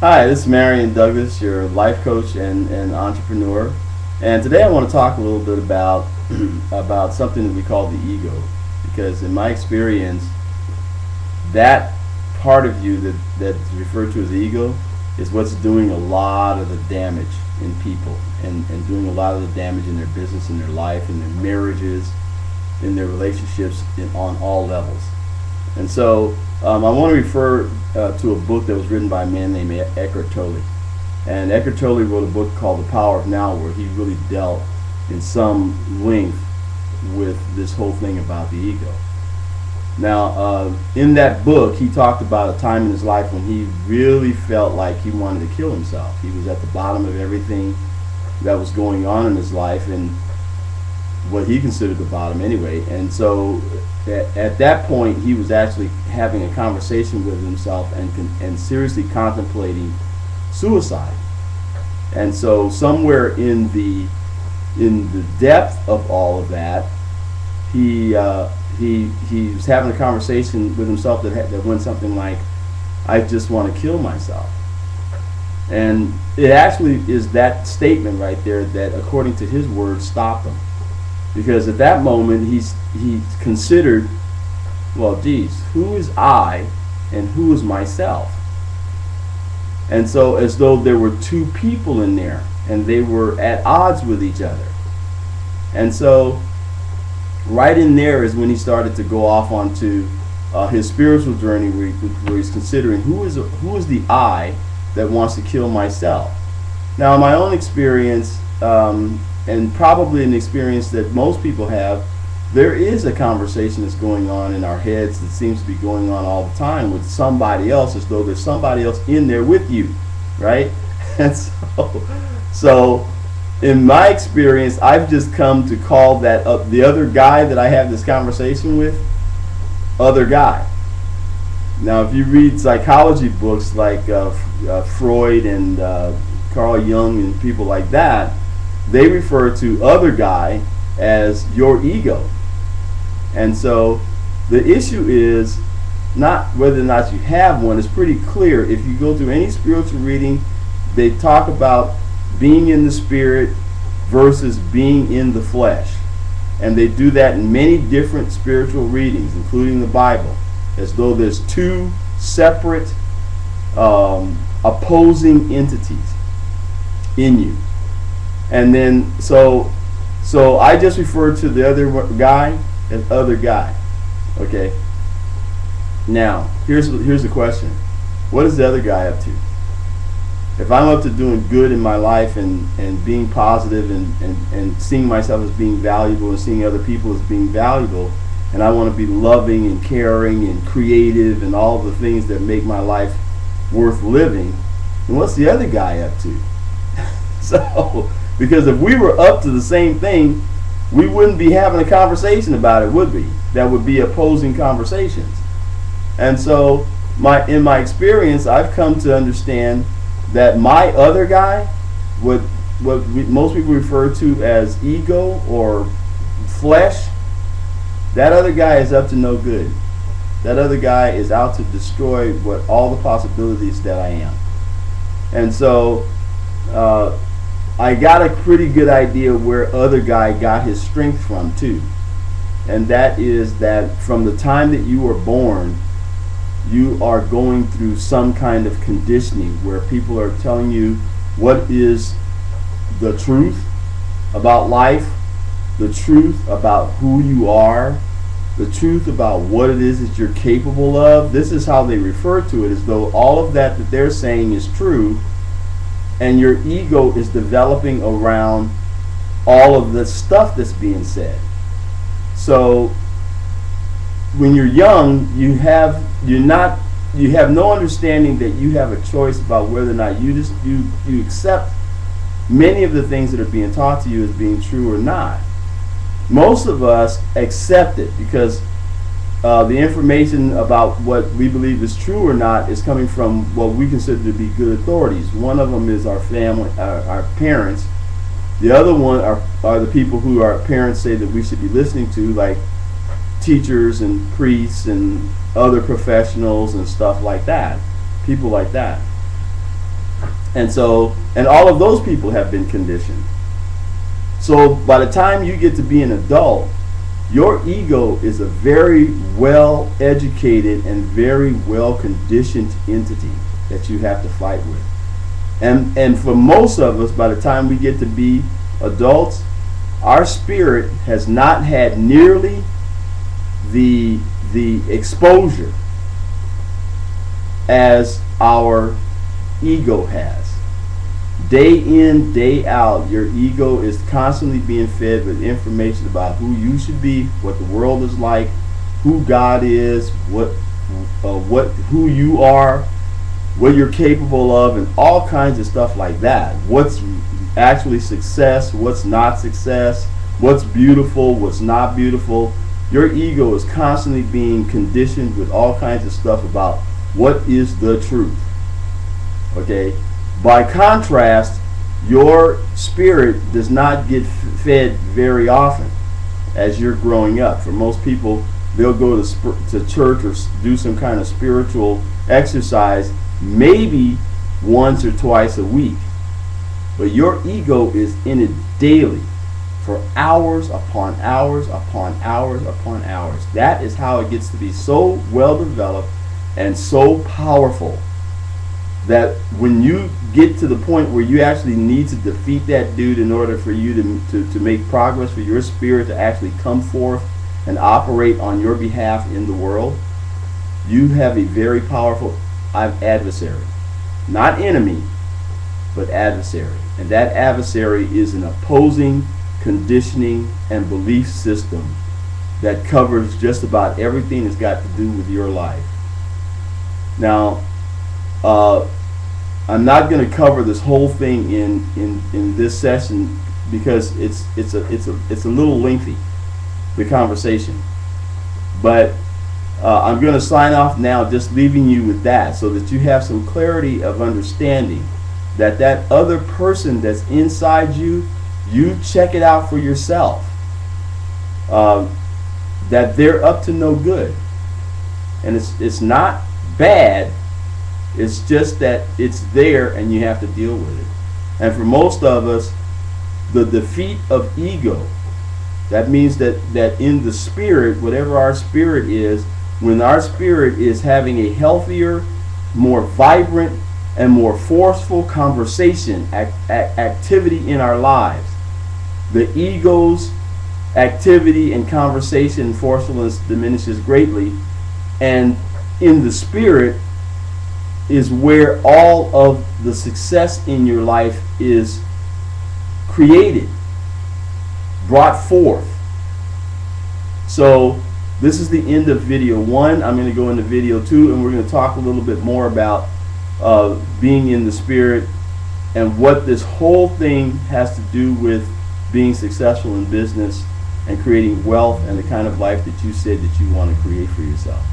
Hi, this is Marion Douglas, your life coach and entrepreneur. And today I want to talk a little bit about about something that we call the ego. Because in my experience, that part of you that's referred to as the ego is what's doing a lot of the damage in people and doing a lot of the damage in their business, in their life, in their marriages, in their relationships on all levels. And so I want to refer to a book that was written by a man named Eckhart Tolle. And Eckhart Tolle wrote a book called The Power of Now, where he really dealt in some length with this whole thing about the ego. Now, in that book, he talked about a time in his life when he really felt like he wanted to kill himself. He was at the bottom of everything that was going on in his life, and what he considered the bottom anyway. And so at that point, he was actually having a conversation with himself and seriously contemplating suicide. And so somewhere in the depth of all of that, he was having a conversation with himself that went something like, "I just want to kill myself." And it actually is that statement right there that, according to his words, stopped him. Because at that moment, he considered, well, geez, who is I and who is myself? And so, as though there were two people in there, and they were at odds with each other. And so, right in there is when he started to go off onto his spiritual journey, where he's considering who is the I that wants to kill myself. Now, in my own experience, and probably an experience that most people have, there is a conversation that's going on in our heads that seems to be going on all the time with somebody else, as though there's somebody else in there with you, right? And so in my experience, I've just come to call that the other guy that I have this conversation with, other guy. Now, if you read psychology books like Freud and Carl Jung and people like that, they refer to other guy as your ego. And so the issue is not whether or not you have one. It's pretty clear. If you go through any spiritual reading, they talk about being in the spirit versus being in the flesh. And they do that in many different spiritual readings, including the Bible, as though there's two separate opposing entities in you. And then, so I just refer to the other guy as other guy. Okay. Now, here's the question: what is the other guy up to? If I'm up to doing good in my life and being positive and seeing myself as being valuable and seeing other people as being valuable, and I want to be loving and caring and creative and all the things that make my life worth living, then what's the other guy up to? So, because if we were up to the same thing, we wouldn't be having a conversation about it, would we? That would be opposing conversations. And so, in my experience, I've come to understand that my other guy, what most people refer to as ego or flesh, that other guy is up to no good. That other guy is out to destroy all the possibilities that I am. And so, I got a pretty good idea where other guy got his strength from too. And that is that from the time that you were born, you are going through some kind of conditioning where people are telling you what is the truth about life, the truth about who you are, the truth about what it is that you're capable of. This is how they refer to it, as though all of that they're saying is true. And your ego is developing around all of the stuff that's being said. So when you're young, you have no understanding that you have a choice about whether or not you accept many of the things that are being taught to you as being true or not. Most of us accept it because the information about what we believe is true or not is coming from what we consider to be good authorities. One of them is our family, our parents. The other one are the people who our parents say that we should be listening to, like teachers and priests and other professionals and stuff like that, people like that. And all of those people have been conditioned. So by the time you get to be an adult, your ego is a very well educated and very well conditioned entity that you have to fight with. And for most of us, by the time we get to be adults, our spirit has not had nearly the exposure as our ego has. Day in, day out, your ego is constantly being fed with information about who you should be, what the world is like, who God is, who you are, what you're capable of, and all kinds of stuff like that. What's actually success, what's not success, what's beautiful, what's not beautiful. Your ego is constantly being conditioned with all kinds of stuff about what is the truth. Okay? By contrast, your spirit does not get fed very often as you're growing up. For most people, they'll go to church or do some kind of spiritual exercise maybe once or twice a week. But your ego is in it daily for hours upon hours upon hours upon hours. That is how it gets to be so well developed and so powerful that when you get to the point where you actually need to defeat that dude in order for you to make progress, for your spirit to actually come forth and operate on your behalf in the world, you have a very powerful adversary. Not enemy, but adversary. And that adversary is an opposing, conditioning, and belief system that covers just about everything that's got to do with your life. Now, I'm not going to cover this whole thing in this session because it's a little lengthy, the conversation. But I'm going to sign off now, just leaving you with that, so that you have some clarity of understanding that that other person that's inside you, you check it out for yourself. That they're up to no good, and it's not bad. It's just that it's there and you have to deal with it. And for most of us, the defeat of ego, that means that in the spirit, whatever our spirit is, when our spirit is having a healthier, more vibrant, and more forceful conversation, activity in our lives, the ego's activity and conversation and forcefulness diminishes greatly. And in the spirit is where all of the success in your life is created, brought forth. So this is the end of video 1. I'm going to go into video 2, and we're going to talk a little bit more about being in the spirit and what this whole thing has to do with being successful in business and creating wealth and the kind of life that you said that you want to create for yourself.